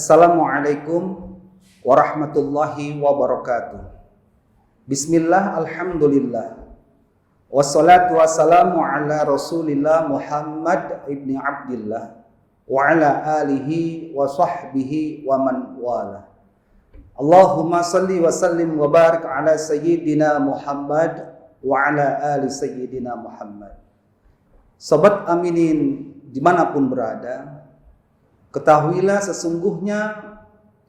Assalamualaikum warahmatullahi wabarakatuh. Bismillah, alhamdulillah. Wassalatu wassalamu ala rasulillah Muhammad ibni Abdillah wa ala alihi wa sahbihi wa man wala. Allahumma salli wa sallim wa barik ala sayyidina Muhammad wa ala ali sayyidina Muhammad. Sobat aminin dimanapun berada, ketahuilah sesungguhnya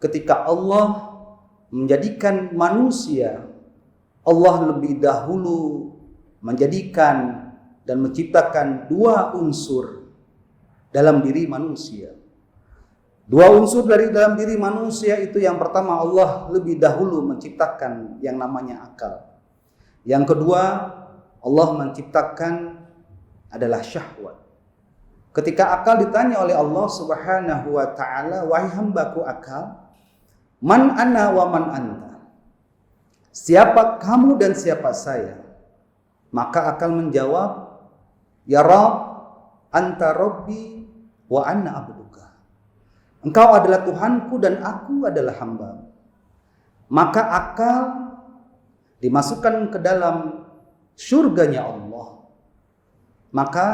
ketika Allah menjadikan manusia, Allah lebih dahulu menjadikan dan menciptakan dua unsur dalam diri manusia. Dua unsur dari dalam diri manusia itu, yang pertama Allah lebih dahulu menciptakan yang namanya akal. Yang kedua Allah menciptakan adalah syahwat. Ketika akal ditanya oleh Allah Subhanahu wa ta'ala, wahai hambaku akal, man ana wa man anta? Siapa kamu dan siapa saya? Maka akal menjawab, ya Rabb, anta Rabbi wa anna abduka. Engkau adalah Tuhanku dan aku adalah hamba. Maka akal dimasukkan ke dalam surganya Allah. Maka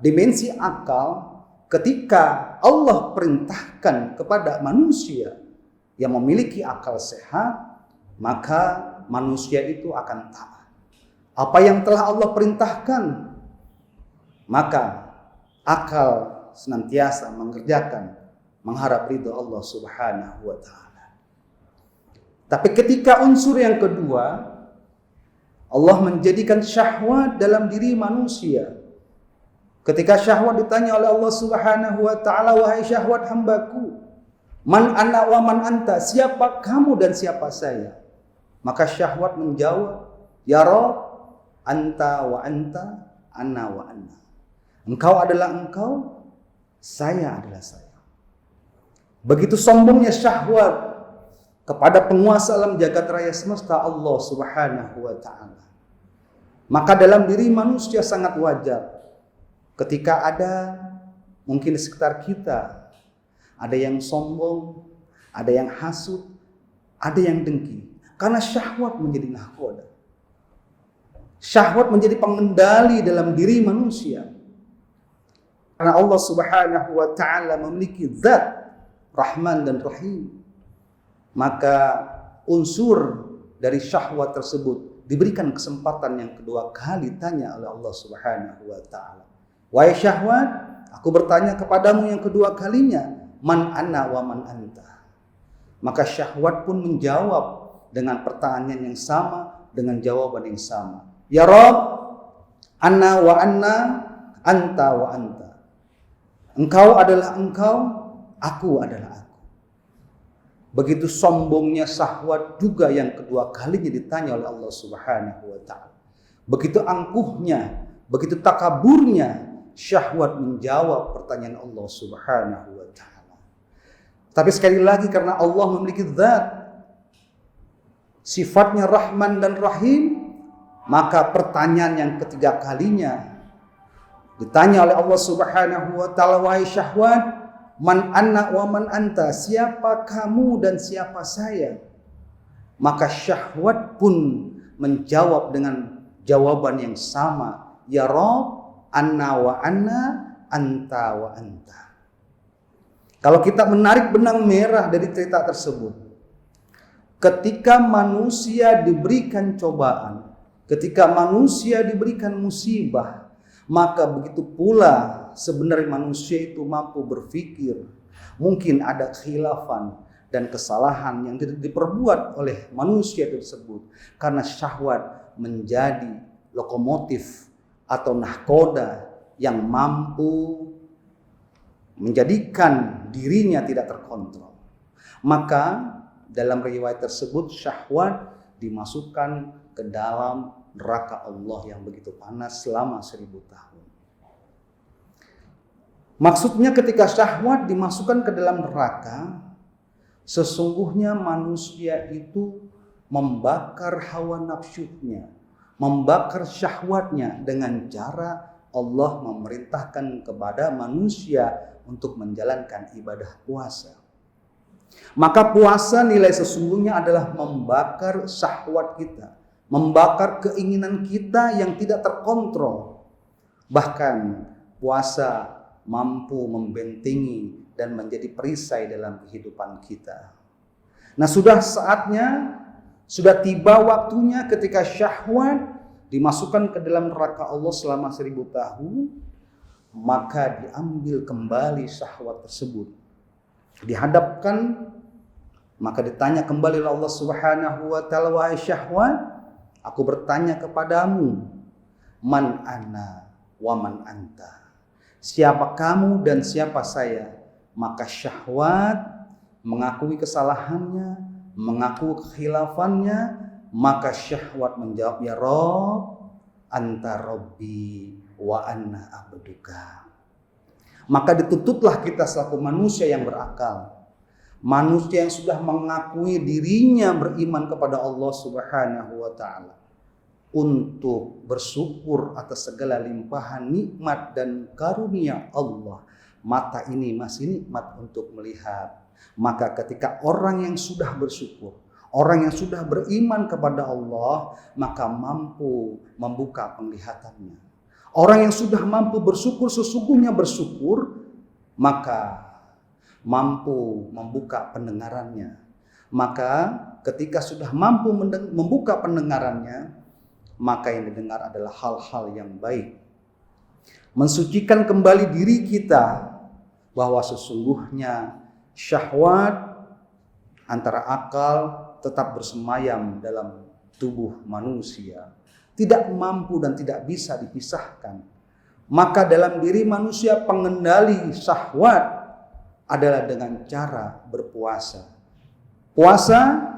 dimensi akal, ketika Allah perintahkan kepada manusia yang memiliki akal sehat, maka manusia itu akan taat. Apa yang telah Allah perintahkan, maka akal senantiasa mengerjakan, mengharap ridho Allah Subhanahu wa ta'ala. Tapi ketika unsur yang kedua, Allah menjadikan syahwat dalam diri manusia. Ketika syahwat ditanya oleh Allah Subhanahu wa ta'ala, wahai syahwat hambaku, man ana wa man anta? Siapa kamu dan siapa saya? Maka syahwat menjawab, ya Rabb, anta wa anta, ana wa anna. Engkau adalah engkau, saya adalah saya. Begitu sombongnya syahwat kepada penguasa alam jagat raya semesta, Allah Subhanahu wa ta'ala. Maka dalam diri manusia sangat wajar ketika ada mungkin di sekitar kita, ada yang sombong, ada yang hasut, ada yang dengki. Karena syahwat menjadi nahkoda. Syahwat menjadi pengendali dalam diri manusia. Karena Allah Subhanahu wa ta'ala memiliki zat Rahman dan Rahim. Maka unsur dari syahwat tersebut diberikan kesempatan yang kedua kali tanya oleh Allah Subhanahu wa ta'ala. Wahai syahwat, aku bertanya kepadamu yang kedua kalinya, man ana wa man anta? Maka syahwat pun menjawab dengan pertanyaan yang sama, dengan jawaban yang sama. Ya Rabb, ana wa anna, anta wa anta. Engkau adalah engkau, aku adalah aku. Begitu sombongnya syahwat juga yang kedua kalinya ditanya oleh Allah Subhanahu wa ta'ala. Begitu angkuhnya, begitu takaburnya syahwat menjawab pertanyaan Allah Subhanahu wa ta'ala. Tapi sekali lagi, karena Allah memiliki zat sifatnya Rahman dan Rahim, maka pertanyaan yang ketiga kalinya ditanya oleh Allah Subhanahu wa ta'ala, wahai syahwat, man anna wa man anta? Siapa kamu dan siapa saya? Maka syahwat pun menjawab dengan jawaban yang sama, ya Rabb, anna wa anna, anta wa anta. Kalau kita menarik benang merah dari cerita tersebut, ketika manusia diberikan cobaan, ketika manusia diberikan musibah, maka begitu pula sebenarnya manusia itu mampu berpikir. Mungkin ada khilafan dan kesalahan yang tidak diperbuat oleh manusia tersebut, karena syahwat menjadi lokomotif atau nahkoda yang mampu menjadikan dirinya tidak terkontrol. Maka dalam riwayat tersebut syahwat dimasukkan ke dalam neraka Allah yang begitu panas selama 1000 tahun. Maksudnya ketika syahwat dimasukkan ke dalam neraka, sesungguhnya manusia itu membakar hawa nafsunya, membakar syahwatnya dengan cara Allah memerintahkan kepada manusia untuk menjalankan ibadah puasa. Maka puasa nilai sesungguhnya adalah membakar syahwat kita, membakar keinginan kita yang tidak terkontrol. Bahkan puasa mampu membentengi dan menjadi perisai dalam kehidupan kita. Nah, sudah saatnya, sudah tiba waktunya ketika syahwat dimasukkan ke dalam neraka Allah selama 1000 tahun, maka diambil kembali syahwat tersebut. Dihadapkan, maka ditanya kembali oleh Allah Subhanahu wa taala, wahai syahwat, aku bertanya kepadamu, man ana wa man anta. Siapa kamu dan siapa saya? Maka syahwat mengakui kesalahannya, mengaku kekhilafannya, maka syahwat menjawab, ya Rabb, anta Rabbi wa anna abduka. Maka dituntutlah kita selaku manusia yang berakal, manusia yang sudah mengakui dirinya beriman kepada Allah Subhanahu wa taala, untuk bersyukur atas segala limpahan nikmat dan karunia Allah. Mata ini masih nikmat untuk melihat. Maka ketika orang yang sudah bersyukur, orang yang sudah beriman kepada Allah, maka mampu membuka penglihatannya. Orang yang sudah mampu bersyukur, sesungguhnya bersyukur, maka mampu membuka pendengarannya. Maka ketika sudah mampu membuka pendengarannya, maka yang didengar adalah hal-hal yang baik. Mensucikan kembali diri kita bahwa sesungguhnya syahwat antara akal tetap bersemayam dalam tubuh manusia, tidak mampu dan tidak bisa dipisahkan. Maka dalam diri manusia pengendali syahwat adalah dengan cara berpuasa. Puasa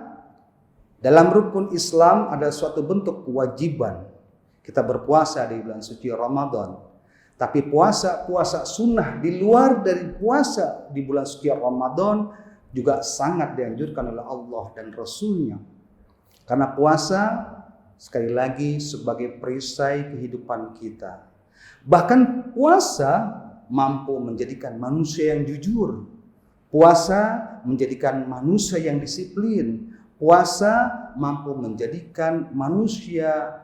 dalam rukun Islam adalah suatu bentuk kewajiban. Kita berpuasa di bulan suci Ramadan. Tapi puasa sunnah di luar dari puasa di bulan suci Ramadan juga sangat dianjurkan oleh Allah dan Rasul-Nya. Karena puasa sekali lagi sebagai perisai kehidupan kita. Bahkan puasa mampu menjadikan manusia yang jujur. Puasa menjadikan manusia yang disiplin. Puasa mampu menjadikan manusia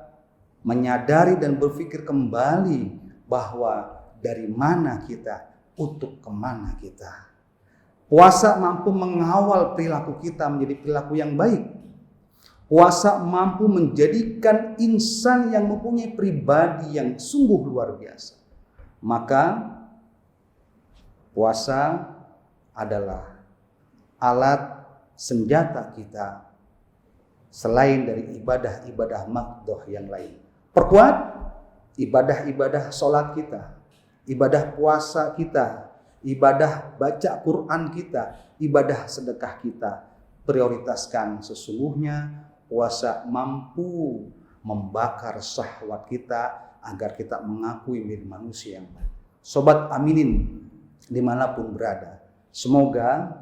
menyadari dan berpikir kembali bahwa dari mana kita, untuk kemana kita. Puasa mampu mengawal perilaku kita menjadi perilaku yang baik. Puasa mampu menjadikan insan yang mempunyai pribadi yang sungguh luar biasa. Maka puasa adalah alat senjata kita selain dari ibadah-ibadah maqdoh yang lain. Perkuat ibadah-ibadah sholat kita, ibadah puasa kita, ibadah baca Quran kita, ibadah sedekah kita. Prioritaskan, sesungguhnya puasa mampu membakar syahwat kita agar kita mengakui menjadi manusia yang baik. Sobat Aminin dimanapun berada, semoga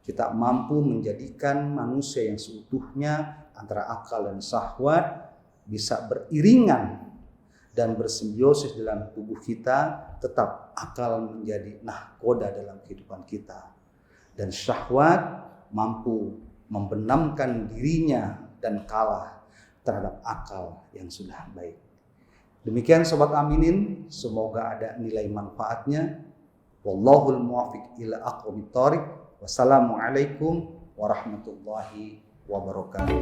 kita mampu menjadikan manusia yang seutuhnya antara akal dan syahwat bisa beriringan dan bersimbiosis dalam tubuh kita, tetap akal menjadi nahkoda dalam kehidupan kita. Dan syahwat mampu membenamkan dirinya dan kalah terhadap akal yang sudah baik. Demikian Sobat Aminin, semoga ada nilai manfaatnya. Wallahul muwaffiq ila aqwamit thoriq. Wassalamualaikum warahmatullahi wabarakatuh.